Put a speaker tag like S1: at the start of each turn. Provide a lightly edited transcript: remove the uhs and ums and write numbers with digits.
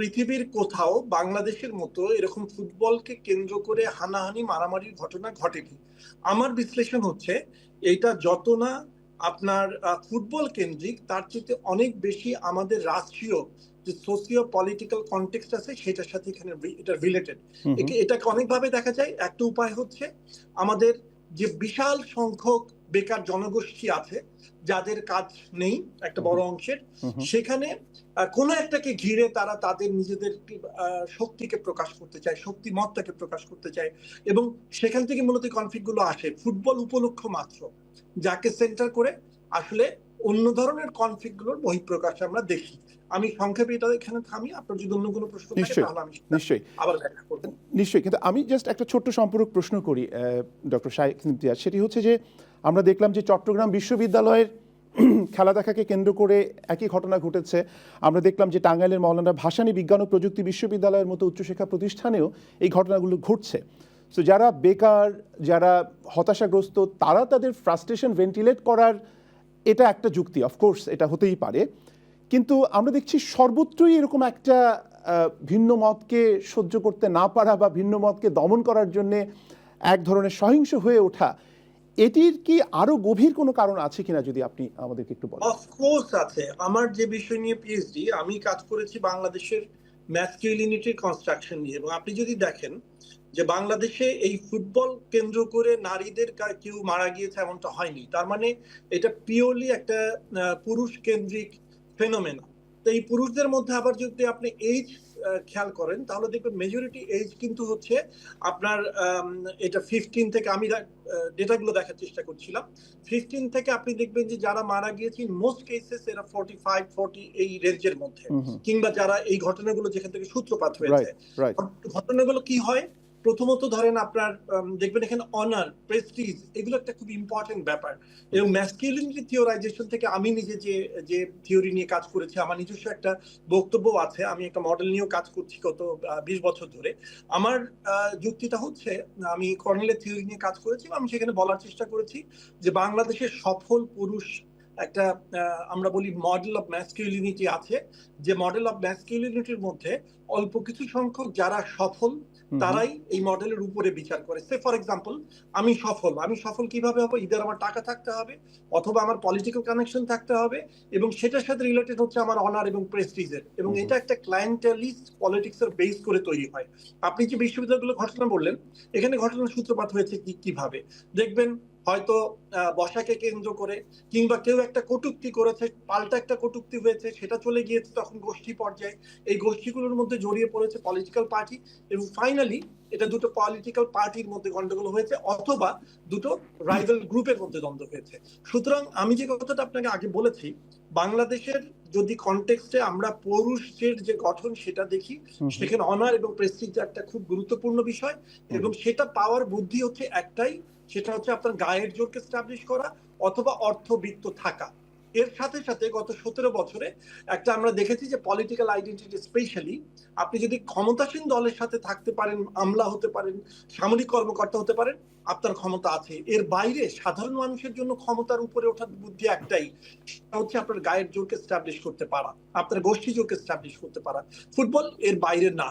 S1: পৃথিবীর কোথাও বাংলাদেশের মতো এরকম ফুটবলকে কেন্দ্র করে হানাহানি মারামারির ঘটনা ঘটেনি। আমার বিশ্লেষণ হচ্ছে এইটা যত না আপনার ফুটবল কেন্দ্রিক, তার চেয়ে অনেক বেশি আমাদের রাষ্ট্রীয় যে সোসিও পলিটিক্যাল কনটেক্সট আছে সেটার সাথে এখানে এটা রিলেটেড। এটাকে অনেকভাবে দেখা যায়। একটা উপায় হচ্ছে আমাদের যে বিশাল সংখ্যক বেকার জনগোষ্ঠী আছে যাদের কাজ নেই একটা বড় অংশের, সেখানে কোনো একটাকে ঘিরে তারা তাদের নিজেদের শক্তিকে প্রকাশ করতে চায়, শক্তিমত্তাকে প্রকাশ করতে চায়, এবং সেখান থেকে মূলত কনফ্লিক্ট গুলো আসে ফুটবল উপলক্ষ মাত্র, যাকে সেন্টার করে আসলে অন্য ধরনের কনফ্লিক্ট গুলোর বহিঃপ্রকাশ আমরা দেখি। আমি সংক্ষেপে এটা এখানে থামি, আপনার যদি অন্য কোনো প্রশ্ন থাকে তাহলে আমি নিশ্চয়ই আবার ব্যাখ্যা করব।
S2: নিশ্চয়ই, কিন্তু আমি জাস্ট একটা ছোট্ট সম্পূরক প্রশ্ন করি ডক্টর শাইখ ইমতিয়াজ। সেটি হচ্ছে যে আমরা দেখলাম যে চট্টগ্রাম বিশ্ববিদ্যালয়ের খেলা দেখাকে কেন্দ্র করে একই ঘটনা ঘটেছে। আমরা দেখলাম যে টাঙ্গাইলের মাওলানা ভাসানী বিজ্ঞান ও প্রযুক্তি বিশ্ববিদ্যালয়ের মতো উচ্চশিক্ষা প্রতিষ্ঠানেও এই ঘটনাগুলো ঘটছে। সো যারা বেকার, যারা হতাশাগ্রস্ত, তারা তাদের ফ্রাস্ট্রেশন ভেন্টিলেট করার এটা একটা যুক্তি, অফকোর্স এটা হতেই পারে, কিন্তু আমরা দেখছি সর্বত্রই এরকম একটা ভিন্ন মতকে সহ্য করতে না পারা বা ভিন্ন মতকে দমন করার জন্যে এক ধরনের সহিংস হয়ে ওঠা, এটির কি আরো গভীর কোনো কারণ আছে কিনা যদি আপনি আমাদেরকে একটু বলেন।
S1: অফকোর্স আছে। আমার যে বিষয় নিয়ে পিএইচডি, আমি কাজ করেছি বাংলাদেশের ম্যাসকিউলিনিটি কনস্ট্রাকশন নিয়ে, এবং আপনি যদি দেখেন যে বাংলাদেশে এই ফুটবল কেন্দ্র করে নারীদের কেউ মারা গিয়েছে এমনটা হয়নি। তার মানে এটা পিওরলি একটা পুরুষ কেন্দ্রিক ফেনোমেনা। তো এই পুরুষদের মধ্যে আবার যদি আপনি এইজ খেয়াল করেন তাহলে দেখবেন মেজরিটি এইজ কিন্তু হচ্ছে আপনার এটা 15 থেকে, আমি ডেটাগুলো দেখার চেষ্টা করছিলাম, 15 থেকে আপনি দেখবেন যে যারা মারা গিয়েছে মোস্ট কেসেস এরা 45-40 এই রেঞ্জের মধ্যে, কিংবা যারা এই ঘটনাগুলো যেখান থেকে সূত্রপাত হয়েছে। ঘটনাগুলো কি হয়, প্রথমত ধরেন আপনার দেখবেন এখানে অনার, প্রেস্টিজ, এগুলো একটা খুব ইম্পর্টেন্ট ব্যাপার। এবং ম্যাসকিউলিনিটি থিওরাইজেশন থেকে আমি নিজে যে থিওরি নিয়ে কাজ করেছি, আমার নিজস্ব একটা বক্তব্য আছে। আমি একটা মডেল নিয়েও কাজ করছি গত 20 বছর ধরে। আমার যুক্তিটা হচ্ছে, আমি কর্নেলের থিওরি নিয়ে কাজ করেছি, আমি সেখানে বলার চেষ্টা করেছি যে বাংলাদেশের সফল পুরুষ একটা আমরা বলি মডেল অফ ম্যাসকিউলিনিটি আছে, যে মডেল অফ ম্যাসকিউলিনিটির মধ্যে অল্প কিছু সংখ্যক যারা সফল তারাই এই মডেলের উপরে বিচার করে। সে ফর এক্সাম্পল, আমি সফল কিভাবে হবো? ইদার আমার টাকা থাকতে হবে, অথবা আমার পলিটিক্যাল কানেকশন থাকতে হবে, এবং সেটার সাথে রিলেটেড হচ্ছে আমার অনার এবং প্রেস্টিজের, এবং এটা একটা ক্লায়েন্টালিস্ট পলিটিক্সের বেস করে তৈরি হয়। আপনি যে বিশ্ববিদ্যালয়গুলো ঘটনা বললেন, এখানে ঘটনার সূত্রপাত হয়েছে কিভাবে দেখবেন, হয়তো বসাকে কেন্দ্র করে, কিংবা কেউ একটা কটূক্তি করেছে, পাল্টা একটা কটূক্তি হয়েছে, সেটা চলে গিয়েছে তখন গোষ্ঠী পর্যায়ে, এই গোষ্ঠীগুলোর মধ্যে জড়িয়ে পড়েছে পলিটিক্যাল পার্টি, এবং ফাইনালি এটা দুটো পলিটিক্যাল পার্টির মধ্যে গন্ডগোল হয়েছে, অথবা দুটো রাইভাল গ্রুপের মধ্যে দ্বন্দ্ব হয়েছে। সুতরাং আমি যে কথাটা আপনাকে আগে বলেছি, বাংলাদেশের যদি কনটেক্সটে আমরা পুরুষের যে গঠন সেটা দেখি, সেখানে অনার এবং প্রেস্টিজ একটা খুব গুরুত্বপূর্ণ বিষয়, এবং সেটা পাওয়ার বুদ্ধি হচ্ছে একটাই, সেটা হচ্ছে আপনার গায়ের জোরকে এস্টাবলিশ করা অথবা অর্থবিত্ত থাকা। এর সাথে সাথে গত 17 বছরে একটা আমরা দেখেছি যে পলিটিক্যাল আইডেন্টিটি, স্পেশালি আপনি যদি ক্ষমতাসীন দলের সাথে থাকতে পারেন, আমলা হতে পারেন, সামরিক কর্মকর্তা হতে পারেন, আপনার ক্ষমতা আছে। এর বাইরে সাধারণ মানুষের জন্য ক্ষমতার উপরে ওঠার বুদ্ধি একটাই, সেটা হচ্ছে আপনার গায়ের জোরকে এস্টাবলিশ করতে পারা, আপনার গোষ্ঠী জোরকে এস্টাবলিশ করতে পারা। ফুটবল এর বাইরে না।